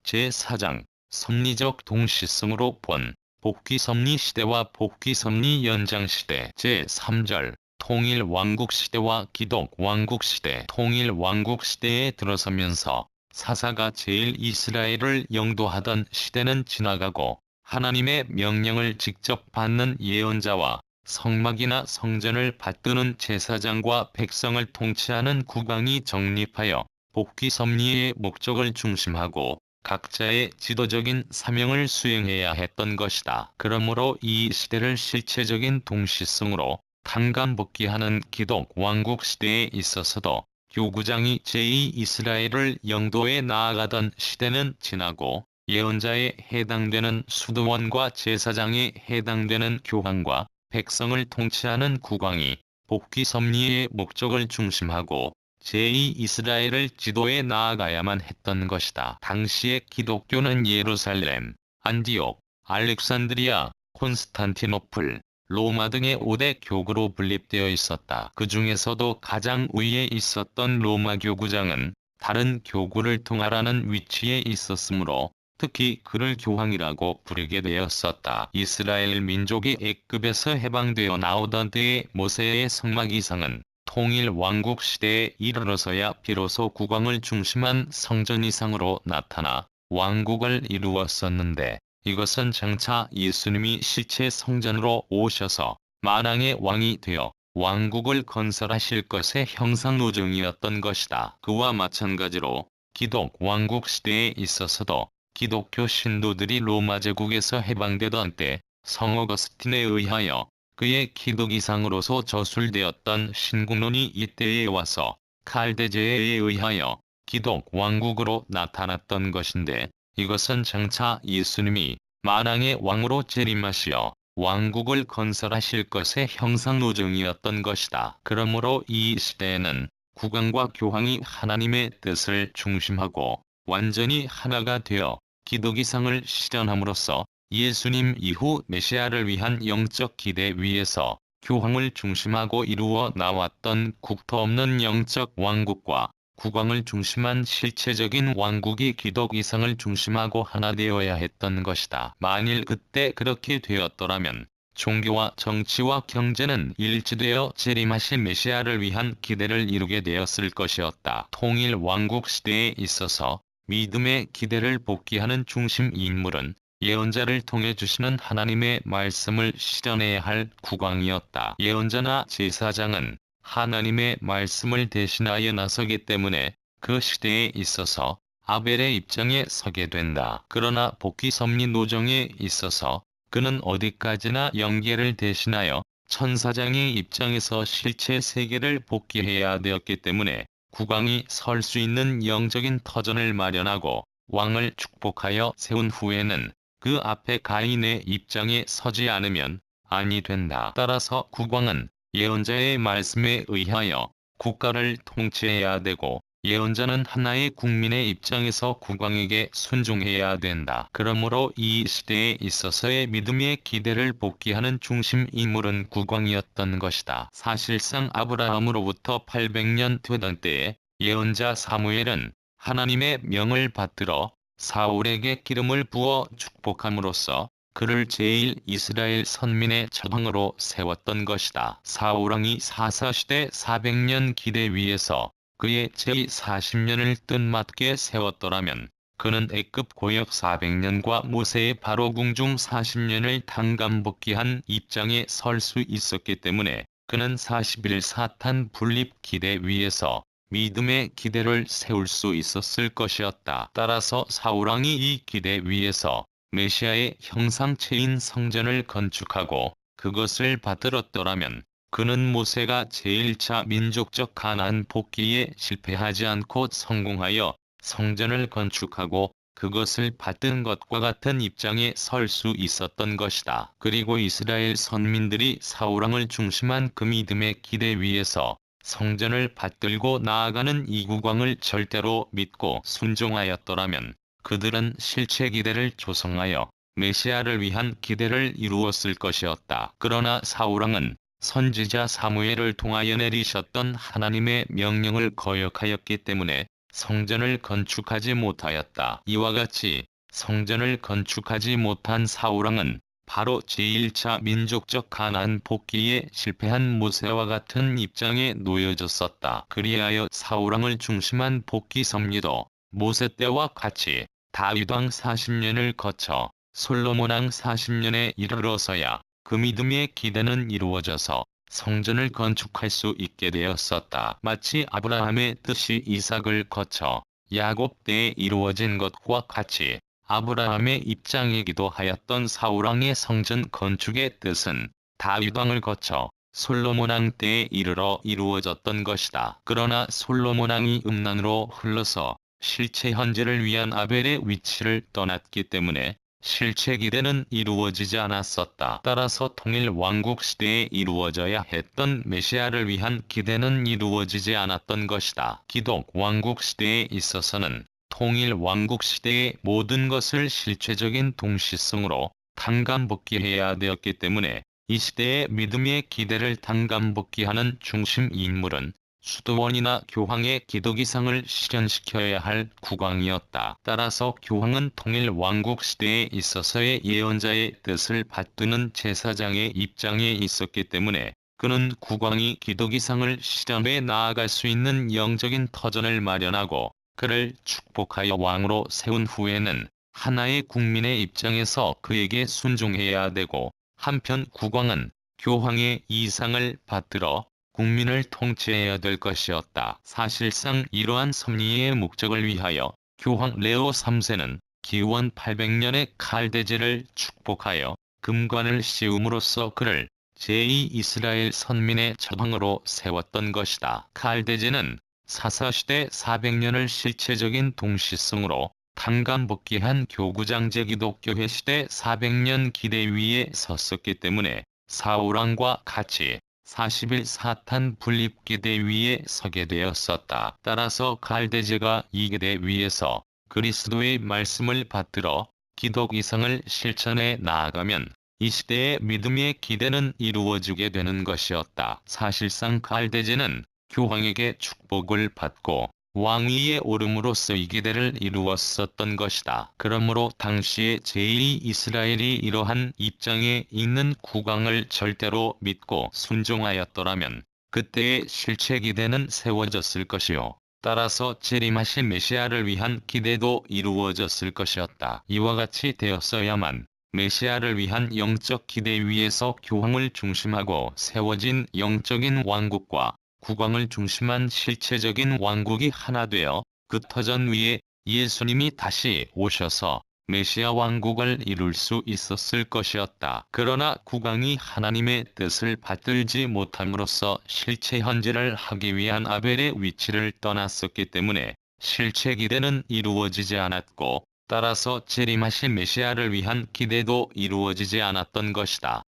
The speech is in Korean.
제4장 섭리적 동시성으로 본 복귀섭리 시대와 복귀섭리 연장시대 제3절 통일왕국시대와 기독왕국시대 통일왕국시대에 들어서면서 사사가 제일 이스라엘을 영도하던 시대는 지나가고 하나님의 명령을 직접 받는 예언자와 성막이나 성전을 받드는 제사장과 백성을 통치하는 국왕이 정립하여 복귀섭리의 목적을 중심하고 각자의 지도적인 사명을 수행해야 했던 것이다. 그러므로 이 시대를 실체적인 동시성으로 탄감복귀하는 기독왕국 시대에 있어서도 교구장이 제2이스라엘을 영도해 나아가던 시대는 지나고 예언자에 해당되는 수도원과 제사장에 해당되는 교황과 백성을 통치하는 국왕이 복귀섭리의 목적을 중심하고 제2이스라엘을 지도해 나아가야만 했던 것이다. 당시의 기독교는 예루살렘, 안디옥, 알렉산드리아, 콘스탄티노플, 로마 등의 5대 교구로 분립되어 있었다. 그 중에서도 가장 위에 있었던 로마 교구장은 다른 교구를 통할하는 위치에 있었으므로 특히 그를 교황이라고 부르게 되었었다. 이스라엘 민족이 애굽에서 해방되어 나오던 때의 모세의 성막 이상은 통일 왕국 시대에 이르러서야 비로소 국왕을 중심한 성전 이상으로 나타나 왕국을 이루었었는데 이것은 장차 예수님이 실체 성전으로 오셔서 만왕의 왕이 되어 왕국을 건설하실 것의 형상노정이었던 것이다. 그와 마찬가지로 기독 왕국 시대에 있어서도 기독교 신도들이 로마 제국에서 해방되던 때 성 어거스틴에 의하여 그의 기독 이상으로서 저술되었던 신국론이 이때에 와서 칼데제에 의하여 기독 왕국으로 나타났던 것인데 이것은 장차 예수님이 만왕의 왕으로 재림하시어 왕국을 건설하실 것의 형상노정이었던 것이다. 그러므로 이 시대에는 국왕과 교황이 하나님의 뜻을 중심하고 완전히 하나가 되어 기독 이상을 실현함으로써 예수님 이후 메시아를 위한 영적 기대 위에서 교황을 중심하고 이루어 나왔던 국토 없는 영적 왕국과 국왕을 중심한 실체적인 왕국이 기독 이상을 중심하고 하나 되어야 했던 것이다. 만일 그때 그렇게 되었더라면 종교와 정치와 경제는 일치되어 재림하실 메시아를 위한 기대를 이루게 되었을 것이었다. 통일 왕국 시대에 있어서 믿음의 기대를 복귀하는 중심 인물은 예언자를 통해 주시는 하나님의 말씀을 실현해야 할 국왕이었다. 예언자나 제사장은 하나님의 말씀을 대신하여 나서기 때문에 그 시대에 있어서 아벨의 입장에 서게 된다. 그러나 복귀섭리 노정에 있어서 그는 어디까지나 영계를 대신하여 천사장의 입장에서 실체 세계를 복귀해야 되었기 때문에 국왕이 설 수 있는 영적인 터전을 마련하고 왕을 축복하여 세운 후에는 그 앞에 가인의 입장에 서지 않으면 아니 된다. 따라서 국왕은 예언자의 말씀에 의하여 국가를 통치해야 되고 예언자는 하나의 국민의 입장에서 국왕에게 순종해야 된다. 그러므로 이 시대에 있어서의 믿음의 기대를 복귀하는 중심 인물은 국왕이었던 것이다. 사실상 아브라함으로부터 800년 되던 때에 예언자 사무엘은 하나님의 명을 받들어 사울에게 기름을 부어 축복함으로써 그를 제일 이스라엘 선민의 저항으로 세웠던 것이다. 사울왕이 사사시대 400년 기대 위에서 그의 제40년을 뜻맞게 세웠더라면 그는 애굽 고역 400년과 모세의 바로 궁중 40년을 단감복귀한 입장에 설 수 있었기 때문에 그는 40일 사탄 분립 기대 위에서 믿음의 기대를 세울 수 있었을 것이었다. 따라서 사울왕이 이 기대 위에서 메시아의 형상체인 성전을 건축하고 그것을 받들었더라면 그는 모세가 제1차 민족적 가나안 복귀에 실패하지 않고 성공하여 성전을 건축하고 그것을 받든 것과 같은 입장에 설 수 있었던 것이다. 그리고 이스라엘 선민들이 사울왕을 중심한 그 믿음의 기대 위에서 성전을 받들고 나아가는 이 국왕을 절대로 믿고 순종하였더라면 그들은 실체 기대를 조성하여 메시아를 위한 기대를 이루었을 것이었다. 그러나 사울왕은 선지자 사무엘을 통하여 내리셨던 하나님의 명령을 거역하였기 때문에 성전을 건축하지 못하였다. 이와 같이 성전을 건축하지 못한 사울왕은 바로 제1차 민족적 가나안 복귀에 실패한 모세와 같은 입장에 놓여졌었다. 그리하여 사울왕을 중심한 복귀 섭리도 모세 때와 같이 다윗왕 40년을 거쳐 솔로몬왕 40년에 이르러서야 그 믿음의 기대는 이루어져서 성전을 건축할 수 있게 되었었다. 마치 아브라함의 뜻이 이삭을 거쳐 야곱 때에 이루어진 것과 같이 아브라함의 입장이기도 하였던 사울왕의 성전 건축의 뜻은 다윗왕을 거쳐 솔로몬왕 때에 이르러 이루어졌던 것이다. 그러나 솔로몬왕이 음란으로 흘러서 실체 현재를 위한 아벨의 위치를 떠났기 때문에 실체 기대는 이루어지지 않았었다. 따라서 통일 왕국 시대에 이루어져야 했던 메시아를 위한 기대는 이루어지지 않았던 것이다. 기독 왕국 시대에 있어서는 통일 왕국 시대의 모든 것을 실체적인 동시성으로 단감복귀해야 되었기 때문에 이 시대의 믿음의 기대를 단감복귀하는 중심 인물은 수도원이나 교황의 기독이상을 실현시켜야 할 국왕이었다. 따라서 교황은 통일 왕국 시대에 있어서의 예언자의 뜻을 받드는 제사장의 입장에 있었기 때문에 그는 국왕이 기독이상을 실현해 나아갈 수 있는 영적인 터전을 마련하고 그를 축복하여 왕으로 세운 후에는 하나의 국민의 입장에서 그에게 순종해야 되고, 한편 국왕은 교황의 이상을 받들어 국민을 통치해야 될 것이었다. 사실상 이러한 섭리의 목적을 위하여 교황 레오 3세는 기원 800년에 칼데제를 축복하여 금관을 씌움으로써 그를 제2 이스라엘 선민의 저항으로 세웠던 것이다. 칼데제는 사사시대 400년을 실체적인 동시성으로 단감복귀한 교구장제 기독교회 시대 400년 기대 위에 섰었기 때문에 사울왕과 같이 40일 사탄 분립기대 위에 서게 되었었다. 따라서 갈대제가 이 기대 위에서 그리스도의 말씀을 받들어 기독 이상을 실천해 나아가면 이 시대의 믿음의 기대는 이루어지게 되는 것이었다. 사실상 갈대제는 교황에게 축복을 받고 왕위에 오름으로써 이 기대를 이루었었던 것이다. 그러므로 당시의 제2 이스라엘이 이러한 입장에 있는 국왕을 절대로 믿고 순종하였더라면 그때의 실체 기대는 세워졌을 것이요. 따라서 재림하실 메시아를 위한 기대도 이루어졌을 것이었다. 이와 같이 되었어야만 메시아를 위한 영적 기대 위에서 교황을 중심하고 세워진 영적인 왕국과 국왕을 중심한 실체적인 왕국이 하나 되어 그 터전 위에 예수님이 다시 오셔서 메시아 왕국을 이룰 수 있었을 것이었다. 그러나 국왕이 하나님의 뜻을 받들지 못함으로써 실체 현재를 하기 위한 아벨의 위치를 떠났었기 때문에 실체 기대는 이루어지지 않았고, 따라서 재림하실 메시아를 위한 기대도 이루어지지 않았던 것이다.